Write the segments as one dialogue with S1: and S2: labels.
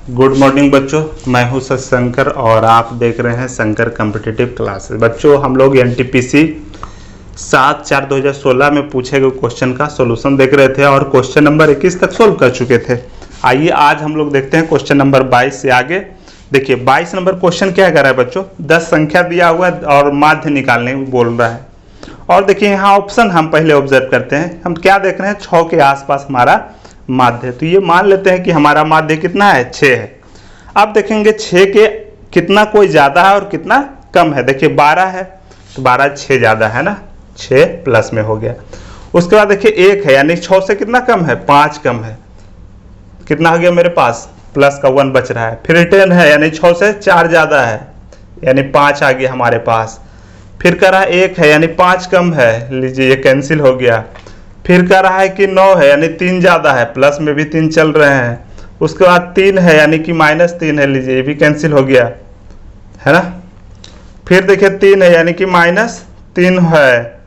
S1: Good morning बच्चों, मैं हूं शंकर और आप देख रहे हैं शंकर कॉम्पिटिटिव क्लासेस। बच्चों, हम लोग एनटीपीसी 7/4/2016 में पूछे गए क्वेश्चन का सॉल्यूशन देख रहे थे और क्वेश्चन नंबर 21 तक सोल्व कर चुके थे। आइए आज हम लोग देखते हैं क्वेश्चन नंबर 22 से आगे। देखिए 22 नंबर क्वेश्चन क्या कर रहा है बच्चों, 10 संख्या दिया हुआ है और माध्य निकालने बोल रहा है। और देखिए यहाँ ऑप्शन हम पहले ऑब्जर्व करते हैं, हम क्या देख रहे हैं 6 के आसपास हमारा माध्य। तो ये मान लेते हैं कि हमारा माध्य कितना है, 6 है। अब देखेंगे 6 के कितना कोई ज्यादा है और कितना कम है। देखिए 12 है तो 12 6 ज्यादा है ना, 6 प्लस में हो गया। उसके बाद देखिए 1 है यानी 6 से कितना कम है, 5 कम है। कितना हो गया मेरे पास, प्लस का 1 बच रहा है। फिर 10 है यानी 6 से 4 ज्यादा है यानी 5 आ गया हमारे पास। फिर कह रहा है 1 है यानी 5 कम है, लीजिए ये कैंसिल हो गया। फिर कह रहा है कि 9 है यानी 3 ज्यादा है, प्लस में भी 3 चल रहे हैं। उसके बाद 3 है यानी कि -3 है, लीजिए ये भी कैंसिल हो गया है ना। फिर देखिए 3 है यानी कि -3 है।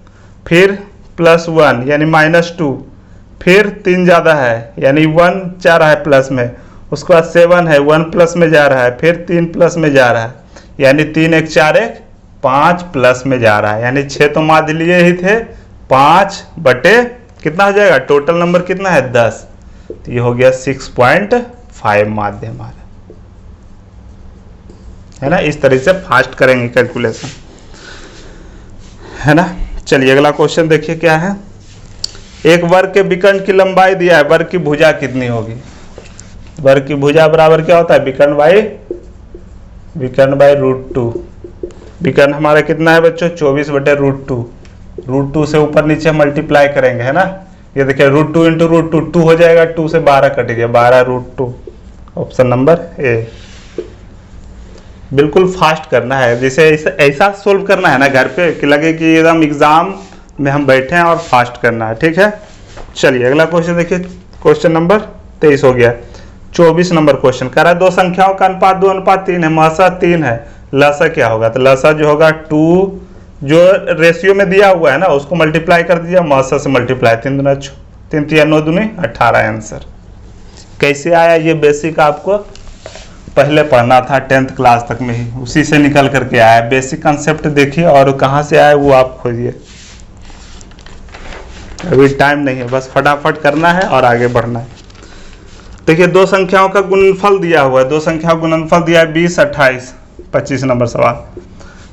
S1: फिर +1 यानी -2। फिर 3 ज्यादा है यानी 1 जा रहा है प्लस में। उसके बाद 7 है, 1 प्लस में जा रहा है। फिर 3 प्लस में जा रहा है यानी 3 1 4 1 5 प्लस में जा रहा है यानी 6 तो माध्य लिए ही थे। 5 बटे कितना हो जाएगा, टोटल नंबर कितना है 10। तो ये हो गया 6.5 माध्य हमारा, है ना। इस तरह से फास्ट करेंगे कैलकुलेशन, है ना। चलिए अगला क्वेश्चन देखिए क्या है। एक वर्ग के विकर्ण की लंबाई दिया है, वर्ग की भुजा कितनी होगी। वर्ग की भुजा बराबर क्या होता है, विकर्ण बाई √2। विकर्ण हमारा कितना है बच्चों, 24/√2। √2 से ऊपर नीचे मल्टीप्लाई करेंगे, है ना। ये देखिए √2 × √2 2 हो जाएगा, 2 से 12 कट गया, 12√2। Option number A. बिल्कुल फास्ट करना है, जैसे ऐसा सोल्व करना है ना घर पे कि लगे कि एकदम एग्जाम में हम बैठे हैं और फास्ट करना है, ठीक है। चलिए अगला क्वेश्चन देखिए, क्वेश्चन नंबर 23 हो गया। 24 नंबर क्वेश्चन कह रहा है दो संख्याओं का अनुपात 2:3 है, महसा 3 है, लसा क्या होगा। तो लसा जो होगा 2 जो रेशियो में दिया हुआ है ना उसको मल्टीप्लाई कर दीजिए, महसा से मल्टीप्लाई, 3 दूना 3 3 9 दूनी 18 आंसर। कैसे आया ये बेसिक आपको पहले पढ़ना था 10th क्लास तक में ही, उसी से निकल करके आया। बेसिक कंसेप्ट देखिए और कहाँ से आया वो आप खोजिए, अभी टाइम नहीं है, बस फटाफट करना है और आगे बढ़ना है। देखिए दो संख्याओं का गुणनफल दिया हुआ है, दो संख्याओं का गुणनफल दिया है 20 28। 25 नंबर सवाल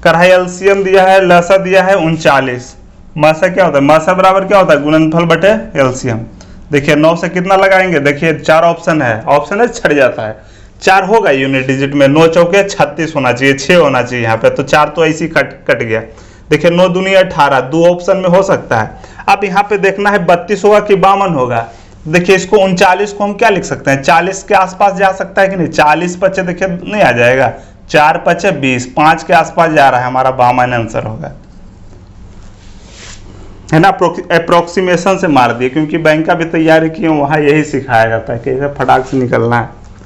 S1: कर रहा है एलसीएम दिया है, लसा दिया है 39। महसा क्या होता है, महसा बराबर क्या होता है, गुणनफल बटे एलसीएम। देखिए 9 से कितना लगाएंगे, देखिए 4 ऑप्शन है छट जाता है, 4 होगा यूनिट डिजिट में। 9 चौके 36 होना चाहिए, 6 होना चाहिए यहाँ पे, तो 4 तो ऐसे ही कट गया। देखिए 9 दूनी 18, 2 ऑप्शन में हो सकता है। अब यहाँ पे देखना है 32 होगा कि 52 होगा। देखिए इसको 39 को हम क्या लिख सकते हैं, 40 के आसपास जा सकता है कि नहीं। 40 पचे देखिए नहीं आ जाएगा, 4 पचे 20, 5 के आसपास जा रहा है, हमारा 52 आंसर होगा, है ना। अप्रोक्सीमेशन से मार दिए, क्योंकि बैंक का भी तैयारी किए वहां यही सिखाया जाता है कि फटाक से निकलना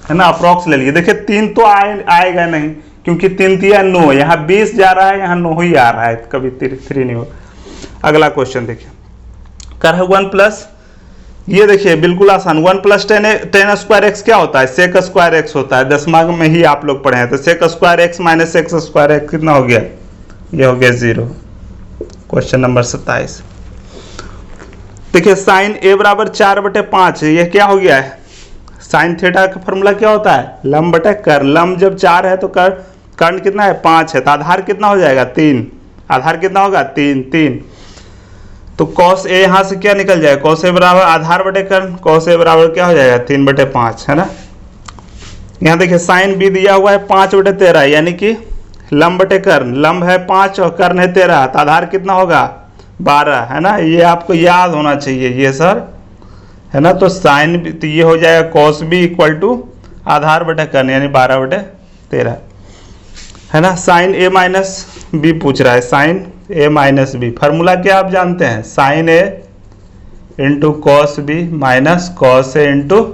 S1: है ना। अप्रोक्स ले लिए। देखिए 3 तो आएगा नहीं, क्योंकि 3 3 9, यहाँ 20 जा रहा है, यहाँ 9 ही आ रहा है, कभी 3 नहीं होगा। अगला क्वेश्चन देखिए कर है 1 प्लस, ये देखिए बिल्कुल आसान, 1 + 10 स्क्वायर x क्या होता है, सेक स्क्वायर x होता है। 10वां में ही आप लोग पढ़े हैं, तो sec square x - sec square x कितना हो गया, ये हो गया 0। क्वेश्चन नंबर 27 देखिए साइन a बराबर 4/5, ये क्या हो गया है, साइन थीटा का फॉर्मूला क्या होता है, लंब बटे कर्ण। लंब जब 4 है तो कर्ण कितना है, 5 है, तो आधार कितना हो जाएगा, 3। आधार कितना होगा, 3। तो cos a यहाँ से क्या निकल जाएगा, cos a बराबर आधार बटे कर्ण, cos a बराबर क्या हो जाएगा 3/5, है ना। यहाँ देखिए साइन b दिया हुआ है 5/13 यानी कि लंब बटे कर्ण। लंब है 5 और कर्ण है 13, तो आधार कितना होगा 12, है ना। ये आपको याद होना चाहिए ये सर, है ना। तो साइन तो ये हो जाएगा cos b = आधार बटे कर्ण यानी 12/13, है ना। साइन a - b पूछ रहा है, साइन a - b फार्मूला क्या आप जानते हैं, sine a × cos b - cos a ×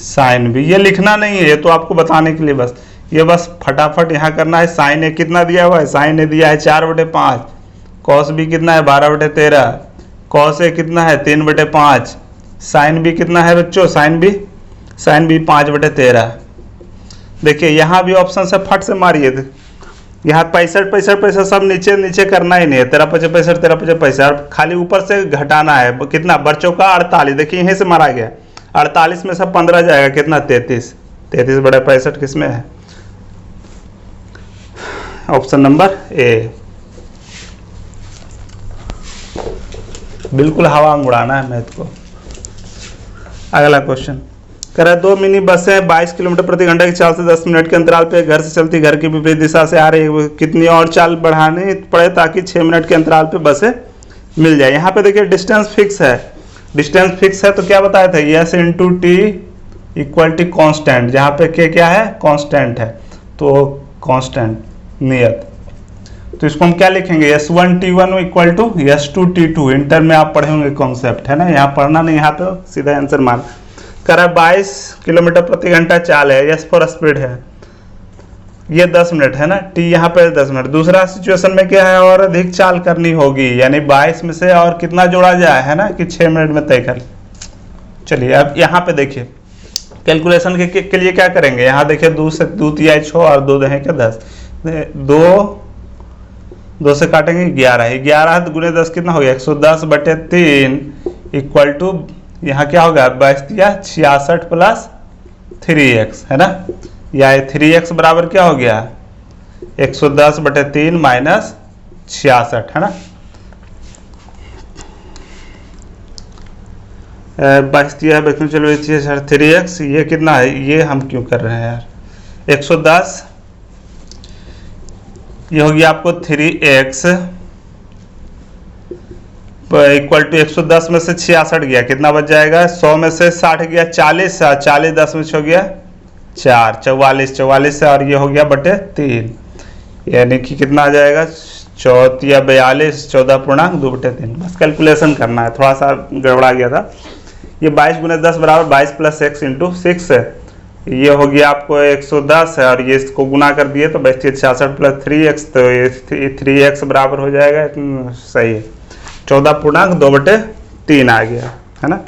S1: sine b। ये लिखना नहीं है, ये तो आपको बताने के लिए बस, ये बस फटाफट यहाँ करना है। साइन a कितना दिया हुआ है, साइन a दिया है 4/5, cos b कितना है 12/13, cos a कितना है 3/5, साइन b कितना है बच्चों, साइन b 5/13, देखिए यहाँ भी ऑप्शन से फट से मारिए, यहाँ 65 सब नीचे नीचे करना ही नहीं है, 13×5 खाली ऊपर से घटाना है। कितना बच्चों का 48, देखिए यहीं से मारा गया, 48 में से 15 जाएगा कितना 33 बड़े 65 किस में है? Option number A. बिल्कुल हवा में उड़ाना है मैथ को। अगला क्वेश्चन कह रहा है 2 मिनी बसें 22 किलोमीटर प्रति घंटे की चाल से 10 मिनट के अंतराल पे घर से चलती, घर की विपरीत दिशा से आ रही है, कितनी और चाल बढ़ानी पड़े ताकि 6 मिनट के अंतराल पे बसें मिल जाए। यहाँ पे देखिए डिस्टेंस फिक्स है, डिस्टेंस फिक्स है तो क्या बताया था, S into T equal to constant, जहाँ पे के क्या है कॉन्स्टेंट है, तो कॉन्स्टेंट नियत, तो इसको हम क्या लिखेंगे S1T1 equal to S2T2। Inter में आप पढ़े होंगे कॉन्सेप्ट, है ना, यहाँ पढ़ना नहीं, यहाँ तो सीधा आंसर मान कर 22 किलोमीटर प्रति घंटा चाल है, S फॉर स्पीड है, ये 10 मिनट है ना, T यहाँ पे 10 मिनट। दूसरा सिचुएशन में क्या है, और अधिक चाल करनी होगी, यानी 22 में से और कितना जोड़ा जाए, है ना, कि 6 मिनट में तय कर। चलिए अब यहाँ पे देखिए कैलकुलेशन के लिए क्या करेंगे, यहाँ देखिए 2 से 2 तिहाई 6 और 2 दहें के 10, 2 से काटेंगे 11, 11 गुने 10 कितना हो गया 110/3 इक्वल टू यहाँ क्या होगा 22×66 प्लस 3x, है ना, या 3x बराबर क्या हो गया 110/3 माइनस 66, है ना, 3x, ये कितना है, ये हम क्यों कर रहे हैं यार, 110, ये हो गया आपको 3x इक्वल टू 110 में से 66 गया, कितना बच जाएगा, 100 में से 60 गया 40, 40 10 में हो गया 4, 44 से, और ये हो गया बटे 3, यानी कि कितना आ जाएगा 42, 14.2/3। बस कैलकुलेशन करना है, थोड़ा सा गड़बड़ा गया था। ये 22 गुने 10 बराबर 22 + x इंटू 6 है, ये हो गया आपको 110 है, और ये इसको गुना कर दिए तो बचती 66 + 3x, तो ये 3x बराबर हो जाएगा, सही है 14.2/3 आ गया, है ना।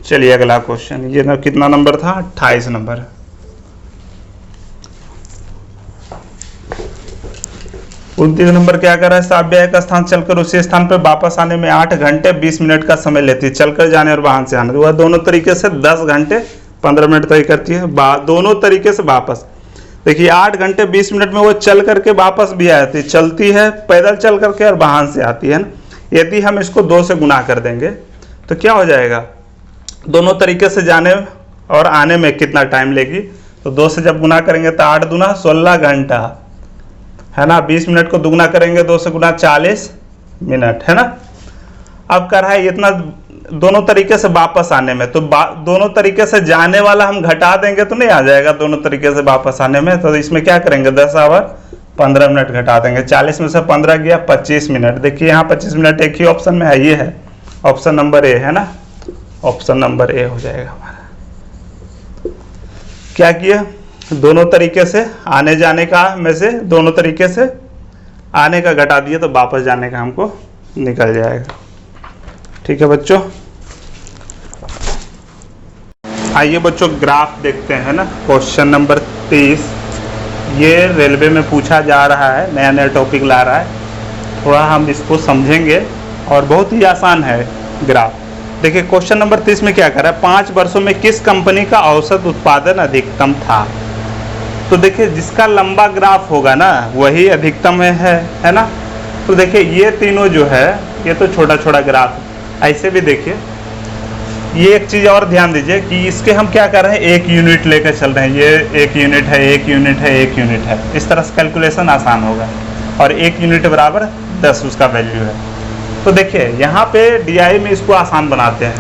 S1: चलिए अगला क्वेश्चन, ये ना कितना नंबर था 28 नंबर। 29 नंबर क्या कर रहा है, साव्य एक स्थान चलकर उसी स्थान पर वापस आने में 8 घंटे 20 मिनट का समय लेती है, चलकर जाने और वाहन से आने, वह दोनों तरीके से 10 घंटे 15 मिनट तय करती है, दोनों तरीके से वापस। देखिए 8 घंटे 20 मिनट में वो चल करके वापस भी आती है, चलती है पैदल चल करके और वाहन से आती है ना। यदि हम इसको 2 से गुना कर देंगे तो क्या हो जाएगा, दोनों तरीके से जाने और आने में कितना टाइम लेगी, तो 2 से जब गुना करेंगे तो 8 दूना 16 घंटा, है ना, 20 मिनट को दुगना करेंगे 2 से गुना 40 मिनट, है ना। अब कर रहा है इतना दोनों तरीके से वापस आने में, तो दोनों तरीके से जाने वाला हम घटा देंगे तो नहीं आ जाएगा दोनों तरीके से वापस आने में, तो इसमें क्या करेंगे 10 आवर 15 मिनट घटा देंगे, 40 में से 15 गया 25 मिनट। देखिए यहाँ 25 मिनट एक ही ऑप्शन में है, ये है ऑप्शन नंबर ए, है ना, ऑप्शन नंबर ए हो जाएगा हमारा। क्या किया, दोनों तरीके से आने जाने का में से दोनों तरीके से आने का घटा दिए तो वापस जाने का हमको निकल जाएगा। ठीक है बच्चों, आइए बच्चों ग्राफ देखते हैं ना। क्वेश्चन नंबर 30 ये रेलवे में पूछा जा रहा है, नया नया टॉपिक ला रहा है, थोड़ा हम इसको समझेंगे और बहुत ही आसान है ग्राफ। देखिए क्वेश्चन नंबर 30 में क्या कर रहा है, 5 वर्षों में किस कंपनी का औसत उत्पादन अधिकतम था। तो देखिए जिसका लंबा ग्राफ होगा ना वही अधिकतम है ना। तो देखिए ये तीनों जो है ये तो छोटा छोटा ग्राफ, ऐसे भी देखिए ये एक चीज़ और ध्यान दीजिए कि इसके हम क्या कर रहे हैं, 1 यूनिट लेकर चल रहे हैं, ये 1 यूनिट है 1 यूनिट है 1 यूनिट है, इस तरह से कैलकुलेशन आसान होगा, और 1 यूनिट बराबर 10 उसका वैल्यू है। तो देखिए यहाँ पे DI में इसको आसान बनाते हैं,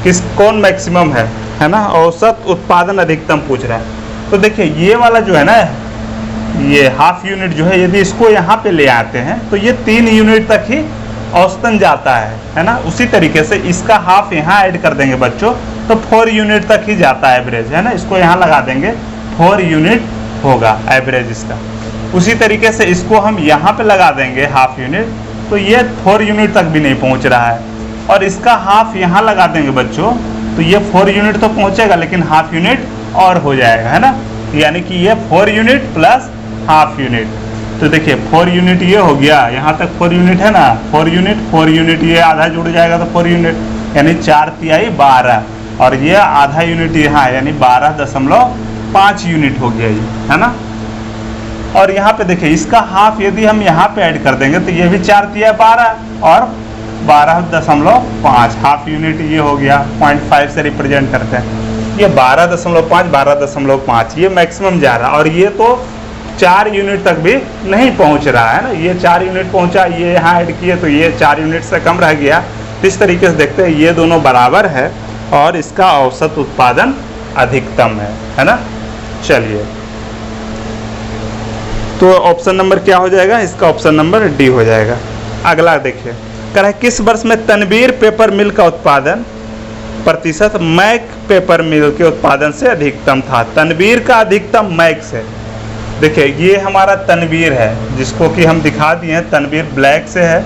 S1: किस कौन मैक्सिमम है ना, औसत उत्पादन अधिकतम पूछ रहा है। तो देखिए ये वाला जो है ना, ये हाफ यूनिट जो है, यदि इसको यहाँ पे ले आते हैं तो ये 3 यूनिट तक ही औसतन जाता है ना। उसी तरीके से इसका हाफ यहाँ ऐड कर देंगे बच्चों तो 4 यूनिट तक ही जाता है एवरेज, है ना। इसको यहाँ लगा देंगे 4 यूनिट होगा एवरेज इसका। उसी तरीके से इसको हम यहाँ पे लगा देंगे हाफ यूनिट, तो ये 4 यूनिट तक भी नहीं पहुँच रहा है, और इसका हाफ यहाँ लगा देंगे बच्चों तो ये 4 यूनिट तो पहुँचेगा लेकिन हाफ यूनिट और हो जाएगा, है ना। यानी कि ये 4 यूनिट प्लस हाफ यूनिट। तो देखिए 4 यूनिट ये हो गया, यहाँ तक 4 यूनिट है ना, 4 यूनिट ये आधा जुड़ जाएगा तो 4 यूनिट, यानी 4 तिहाई 12, और ये आधा यूनिट यहाँ है, यानी 12.5 यूनिट हो गया ये, है ना। और यहाँ पे देखिए इसका हाफ यदि हम यहाँ पे ऐड कर देंगे तो ये भी 4 तिहाई 12 और 12.5 हाफ यूनिट ये हो गया, 0.5 से रिप्रेजेंट करते हैं। ये 12.5 ये मैक्सिमम जा रहा है, और ये तो 4 यूनिट तक भी नहीं पहुंच रहा है ना, ये 4 यूनिट पहुंचा, ये यहाँ ऐड किए तो ये 4 यूनिट से कम रह गया। तो इस तरीके से देखते हैं ये दोनों बराबर है और इसका औसत उत्पादन अधिकतम है ना। चलिए, तो ऑप्शन नंबर क्या हो जाएगा, इसका ऑप्शन नंबर डी हो जाएगा। अगला देखिए, कह रहा है किस वर्ष में तनवीर पेपर मिल का उत्पादन प्रतिशत मैक पेपर मिल के उत्पादन से अधिकतम था। तनवीर का अधिकतम मैक से, देखिए ये हमारा तनवीर है जिसको कि हम दिखा दिए हैं, तनवीर ब्लैक से है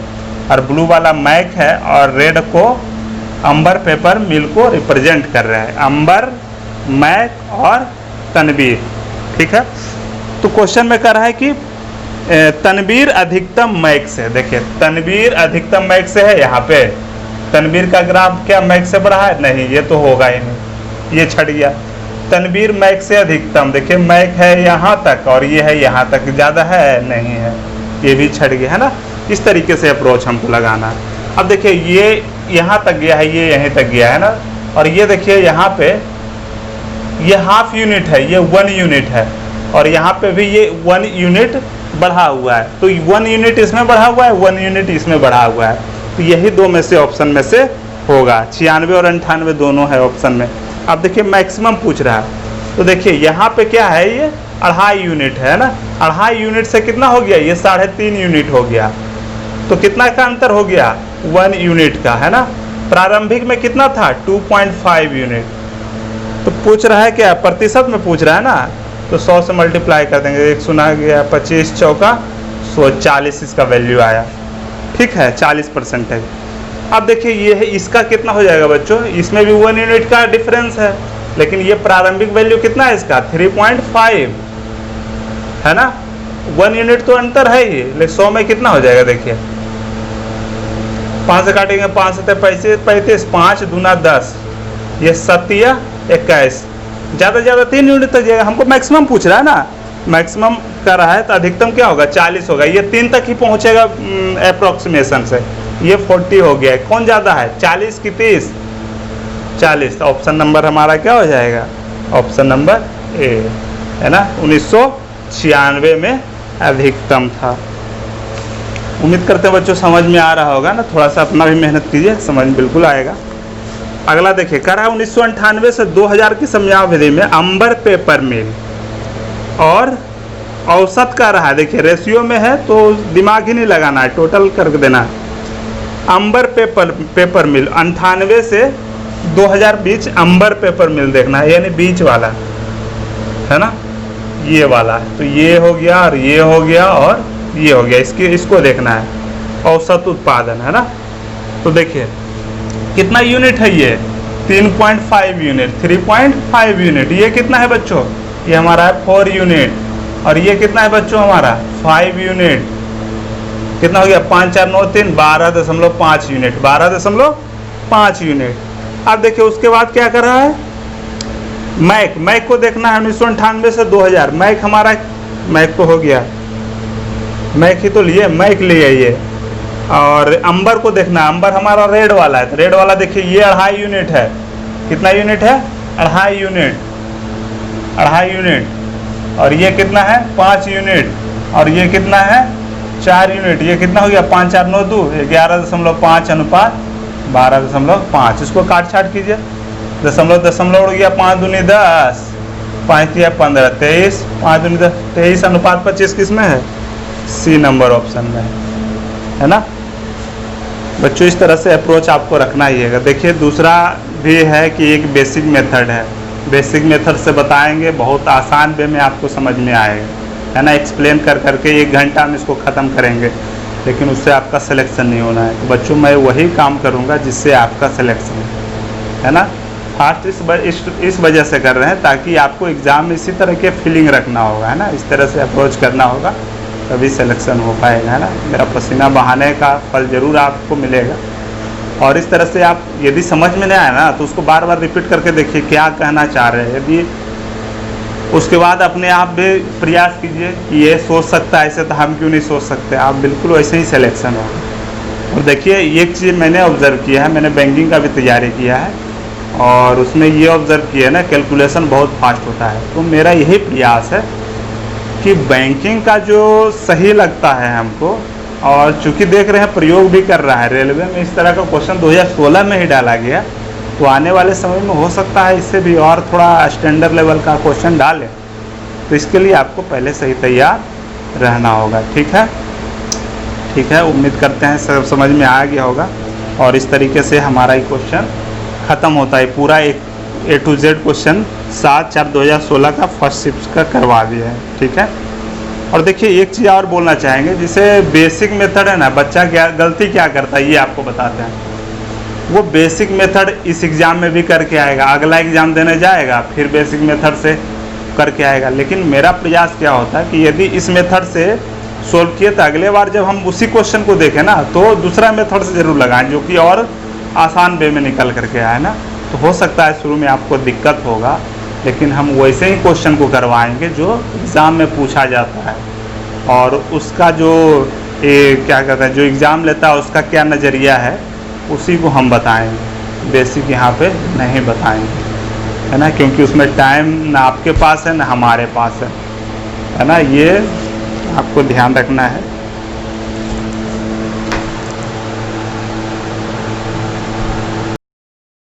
S1: और ब्लू वाला मैक है, और रेड को अंबर पेपर मिल को रिप्रेजेंट कर रहा है, अंबर, मैक और तनवीर, ठीक है। तो क्वेश्चन में कह रहा है कि तनवीर अधिकतम मैक से, देखिए तनवीर अधिकतम मैक से है, यहाँ पे तनवीर का ग्राफ क्या मैक से बढ़ा है, नहीं ये तो होगा ही नहीं, ये छट गया। तनवीर मैक से अधिकतम, देखिए मैक है यहाँ तक और ये है यहाँ तक, ज़्यादा है नहीं है, ये भी छट गया है ना। इस तरीके से अप्रोच हमको लगाना है। अब देखिए ये यहाँ तक गया है, ये यहीं तक गया है ना, और ये देखिए यहाँ पे ये हाफ यूनिट है, ये 1 यूनिट है, और यहाँ पे भी ये 1 यूनिट बढ़ा हुआ है। तो 1 यूनिट इसमें बढ़ा हुआ है, 1 यूनिट इसमें बढ़ा हुआ है, तो यही दो में से ऑप्शन में से होगा। 96 और 98 दोनों है ऑप्शन में। अब देखिए मैक्सिमम पूछ रहा है, तो देखिए यहाँ पे क्या है, ये 2.5 यूनिट है ना, 2.5 यूनिट से कितना हो गया, ये 3.5 यूनिट हो गया। तो कितना का अंतर हो गया, 1 यूनिट का, है ना। प्रारंभिक में कितना था, 2.5 यूनिट। तो पूछ रहा है क्या, प्रतिशत में पूछ रहा है ना, तो 100 से मल्टीप्लाई कर देंगे, 1 सुना गया 25 चौका 140 इसका वैल्यू आया, ठीक है, 40% है। अब देखिए ये है, इसका कितना हो जाएगा बच्चों, इसमें भी 1 यूनिट का डिफरेंस है, लेकिन ये प्रारंभिक वैल्यू कितना है इसका, 3.5 है ना। 1 यूनिट तो अंतर है ही, लेकिन 100 में कितना हो जाएगा, देखिए 5 से काटेंगे, 5 से 35, 5 दूना 10, ये 7 21, ज़्यादा ज़्यादा 3 यूनिट तक जाएगा। हमको मैक्सिमम पूछ रहा है ना, मैक्सिमम कर रहा है, तो अधिकतम क्या होगा, 40 होगा, ये 3 तक ही पहुंचेगा अप्रोक्सीमेशन से। ये 40 हो गया, कौन ज़्यादा है, 40 की 30, 40। ऑप्शन नंबर हमारा क्या हो जाएगा, ऑप्शन नंबर ए, है ना। 1996 में अधिकतम था। उम्मीद करते हैं बच्चों समझ में आ रहा होगा ना, थोड़ा सा अपना भी मेहनत कीजिए, समझ बिल्कुल आएगा। अगला देखिए, कह रहा है 1998 से 2000 की समयावधि में अंबर पेपर मिल और औसत का रहा है, देखिए रेशियो में है तो दिमाग ही नहीं लगाना है, टोटल करके देना है। अंबर पेपर मिल 98 से 2000 बीच अंबर पेपर मिल देखना है, यानी बीच वाला, है ना, ये वाला। तो ये हो गया और ये हो गया और ये हो गया, इसको देखना है, औसत उत्पादन, है ना। तो देखिए कितना यूनिट है ये, 3.5 यूनिट, 3.5 यूनिट। ये कितना है बच्चों, ये हमारा है 4 यूनिट, और ये कितना है बच्चों हमारा 5 यूनिट। कितना हो गया, 5 4 9 3, 12.5 यूनिट, 12.5 यूनिट। अब देखिए उसके बाद क्या कर रहा है, मैक को देखना है 1998 से 2000। मैक हमारा, मैक तो हो गया, मैक ही तो लिए, मैक लिए ये। और अंबर को देखना है, अंबर हमारा रेड वाला है, तो रेड वाला देखिए ये 2.5 यूनिट है। कितना यूनिट है, 2.5 यूनिट, 2.5 यूनिट। और ये कितना है, 5 यूनिट, और ये कितना है, 4 यूनिट। ये कितना हो गया, 5 4 9 2, 11.5 अनुपात 12.5। इसको काट छाट कीजिए, दशमलव उड़ गया, 5 दूनी 10, 5 3 15, 23, 5 दूनी 10, 23 अनुपात 25 किस में है, सी नंबर ऑप्शन में है ना। बच्चों इस तरह से अप्रोच आपको रखना ही है। देखिए दूसरा भी है कि एक बेसिक मेथड है, बेसिक मेथड से बताएंगे, बहुत आसान वे में आपको समझ में आएगा, है ना। एक्सप्लेन कर करके 1 घंटा में इसको ख़त्म करेंगे, लेकिन उससे आपका सिलेक्शन नहीं होना है। तो बच्चों मैं वही काम करूँगा जिससे आपका सिलेक्शन है ना। फास्ट इस वजह से कर रहे हैं ताकि आपको एग्ज़ाम में इसी तरह के फीलिंग रखना होगा, है ना, इस तरह से अप्रोच करना होगा, तभी सिलेक्शन हो पाएगा, है ना। मेरा पसीना बहाने का फल ज़रूर आपको मिलेगा। और इस तरह से आप यदि समझ में नहीं आया ना तो उसको बार बार रिपीट करके देखिए क्या कहना चाह रहे हैं। यदि उसके बाद अपने आप भी प्रयास कीजिए कि ये सोच सकता है ऐसे, तो हम क्यों नहीं सोच सकते, आप बिल्कुल वैसे ही सिलेक्शन होगा। और देखिए एक चीज़ मैंने ऑब्ज़र्व किया है, मैंने बैंकिंग का भी तैयारी किया है और उसमें ये ऑब्ज़र्व किया है ना, कैलकुलेशन बहुत फास्ट होता है। तो मेरा यही प्रयास है कि बैंकिंग का जो सही लगता है हमको, और चूँकि देख रहे हैं प्रयोग भी कर रहा है, रेलवे में इस तरह का क्वेश्चन 2016 में ही डाला गया, तो आने वाले समय में हो सकता है इससे भी और थोड़ा स्टैंडर्ड लेवल का क्वेश्चन डालें। तो इसके लिए आपको पहले से ही तैयार रहना होगा। ठीक है, ठीक है, उम्मीद करते हैं सब समझ में आ गया होगा। और इस तरीके से हमारा ये क्वेश्चन ख़त्म होता है, पूरा एक A to Z क्वेश्चन 7/4/2016 का फर्स्ट शिफ्ट का करवा दिया है। ठीक है, और देखिए एक चीज़ और बोलना चाहेंगे, जिसे बेसिक मेथड है ना, बच्चा क्या गलती क्या करता है ये आपको बताते हैं। वो बेसिक मेथड इस एग्ज़ाम में भी करके आएगा, अगला एग्ज़ाम देने जाएगा फिर बेसिक मेथड से करके आएगा। लेकिन मेरा प्रयास क्या होता है कि यदि इस मेथड से सोल्व किए तो अगले बार जब हम उसी क्वेश्चन को देखें ना तो दूसरा मेथड से ज़रूर लगाएं, जो कि और आसान वे में निकल करके आए ना। तो हो सकता है शुरू में आपको दिक्कत होगा, लेकिन हम वैसे ही क्वेश्चन को करवाएंगे जो एग्ज़ाम में पूछा जाता है, और उसका जो क्या कहते हैं, जो एग्ज़ाम लेता है उसका क्या नज़रिया है उसी को हम बताएंगे। बेसिक यहाँ पे नहीं बताएंगे, है ना, क्योंकि उसमें टाइम ना आपके पास है ना हमारे पास है ना, ये आपको ध्यान रखना है।